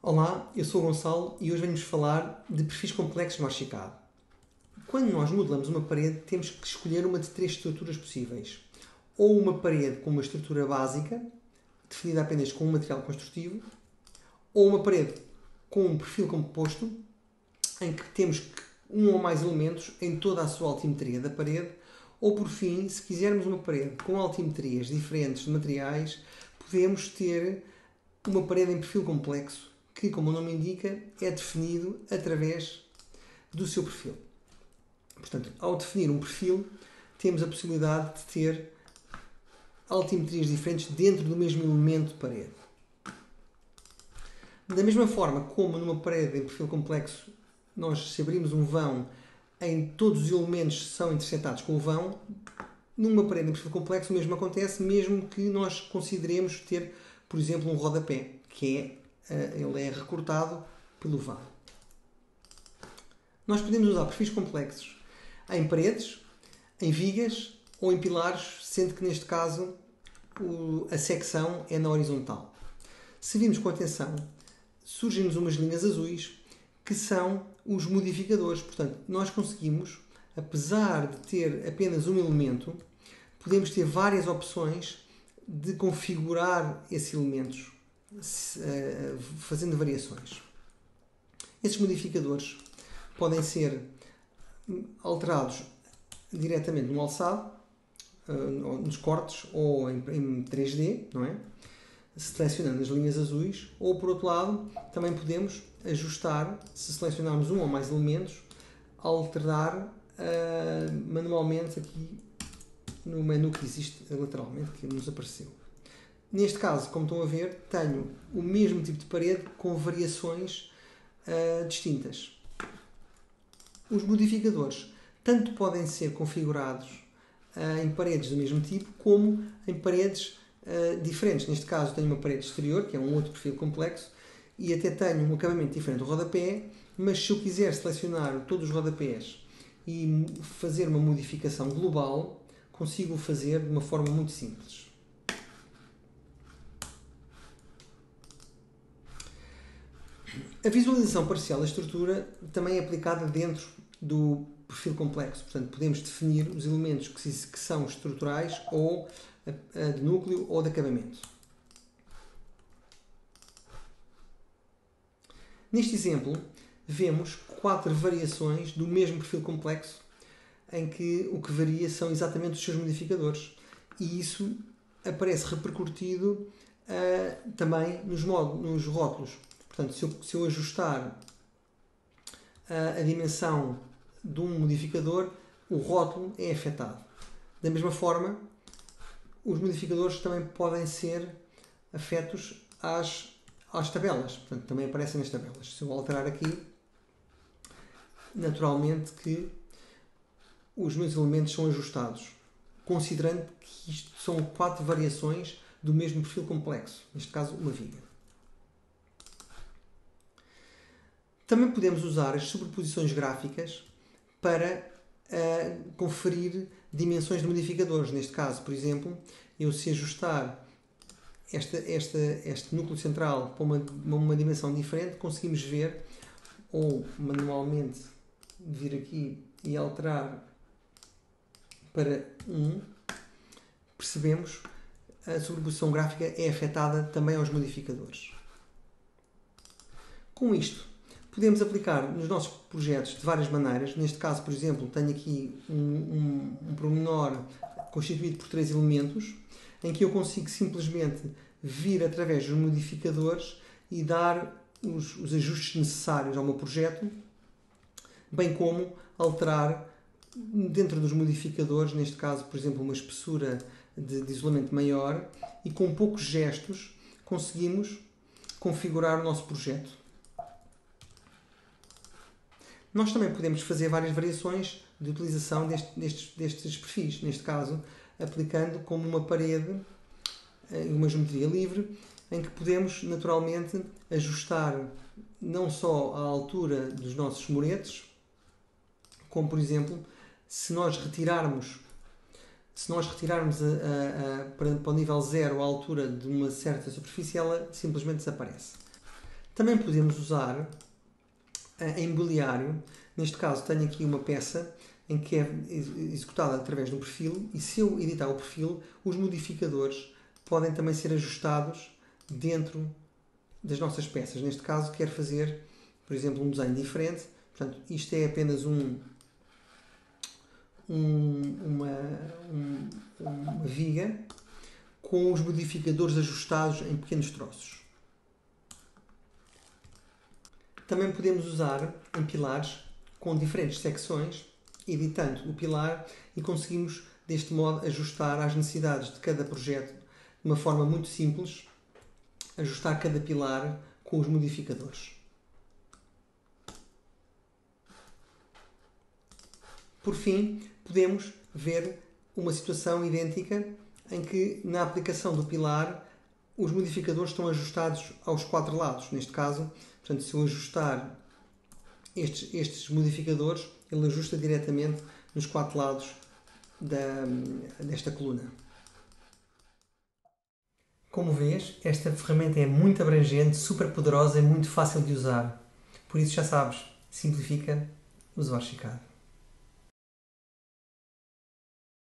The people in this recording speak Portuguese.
Olá, eu sou o Gonçalo e hoje venho-vos falar de perfis complexos no Archicad. Quando nós modelamos uma parede, temos que escolher uma de três estruturas possíveis. Ou uma parede com uma estrutura básica, definida apenas com um material construtivo, ou uma parede com um perfil composto, em que temos um ou mais elementos em toda a sua altimetria da parede, ou por fim, se quisermos uma parede com altimetrias diferentes de materiais, podemos ter uma parede em perfil complexo, que, como o nome indica, é definido através do seu perfil. Portanto, ao definir um perfil, temos a possibilidade de ter altimetrias diferentes dentro do mesmo elemento de parede. Da mesma forma como numa parede em perfil complexo, nós, se abrirmos um vão, em todos os elementos são intersectados com o vão, numa parede em perfil complexo o mesmo acontece, mesmo que nós consideremos ter, por exemplo, um rodapé, que ele é recortado pelo vão. Nós podemos usar perfis complexos em paredes, em vigas ou em pilares, sendo que neste caso a secção é na horizontal. Se virmos com atenção, surgem-nos umas linhas azuis que são os modificadores. Portanto, nós conseguimos, apesar de ter apenas um elemento, podemos ter várias opções de configurar esses elementos, fazendo variações. Esses modificadores podem ser alterados diretamente no alçado, nos cortes ou em 3D, não é? Selecionando as linhas azuis, ou por outro lado, também podemos ajustar, se selecionarmos um ou mais elementos, alterar manualmente aqui no menu que existe lateralmente, que nos apareceu. Neste caso, como estão a ver, tenho o mesmo tipo de parede com variações distintas. Os modificadores tanto podem ser configurados em paredes do mesmo tipo, como em paredes diferentes. Neste caso, tenho uma parede exterior, que é um outro perfil complexo, e até tenho um acabamento diferente do rodapé, mas se eu quiser selecionar todos os rodapés e fazer uma modificação global, consigo fazer de uma forma muito simples. A visualização parcial da estrutura também é aplicada dentro do perfil complexo. Portanto, podemos definir os elementos que são estruturais ou de núcleo ou de acabamento. Neste exemplo, vemos 4 variações do mesmo perfil complexo, em que o que varia são exatamente os seus modificadores. E isso aparece repercutido também nos rótulos. Portanto, se eu ajustar a dimensão de um modificador, o rótulo é afetado. Da mesma forma, os modificadores também podem ser afetos às tabelas. Portanto, também aparecem nas tabelas. Se eu alterar aqui, naturalmente que os meus elementos são ajustados, considerando que isto são 4 variações do mesmo perfil complexo. Neste caso, uma viga. Também podemos usar as sobreposições gráficas para conferir dimensões de modificadores. Neste caso, por exemplo, eu se ajustar este núcleo central para uma dimensão diferente, conseguimos ver, ou manualmente vir aqui e alterar para 1, percebemos a sobreposição gráfica é afetada também aos modificadores. Com isto, podemos aplicar nos nossos projetos de várias maneiras. Neste caso, por exemplo, tenho aqui um pormenor constituído por 3 elementos, em que eu consigo simplesmente vir através dos modificadores e dar os ajustes necessários ao meu projeto, bem como alterar dentro dos modificadores, neste caso, por exemplo, uma espessura de isolamento maior, e com poucos gestos conseguimos configurar o nosso projeto. Nós também podemos fazer várias variações de utilização destes perfis, neste caso, aplicando como uma parede uma geometria livre, em que podemos naturalmente ajustar não só a altura dos nossos muretes, como por exemplo, se nós retirarmos para o nível 0 a altura de uma certa superfície, ela simplesmente desaparece. Também podemos usar em mobiliário. Neste caso tenho aqui uma peça em que é executada através de um perfil e se eu editar o perfil, os modificadores podem também ser ajustados dentro das nossas peças. Neste caso quero fazer, por exemplo, um desenho diferente. Portanto, isto é apenas uma viga com os modificadores ajustados em pequenos troços. Também podemos usar em pilares com diferentes secções, editando o pilar e conseguimos, deste modo, ajustar às necessidades de cada projeto de uma forma muito simples, ajustar cada pilar com os modificadores. Por fim, podemos ver uma situação idêntica em que, na aplicação do pilar, os modificadores estão ajustados aos 4 lados. Neste caso, portanto, se eu ajustar estes modificadores, ele ajusta diretamente nos 4 lados desta coluna. Como vês, esta ferramenta é muito abrangente, super poderosa e muito fácil de usar. Por isso já sabes, simplifica, usa o Archicad.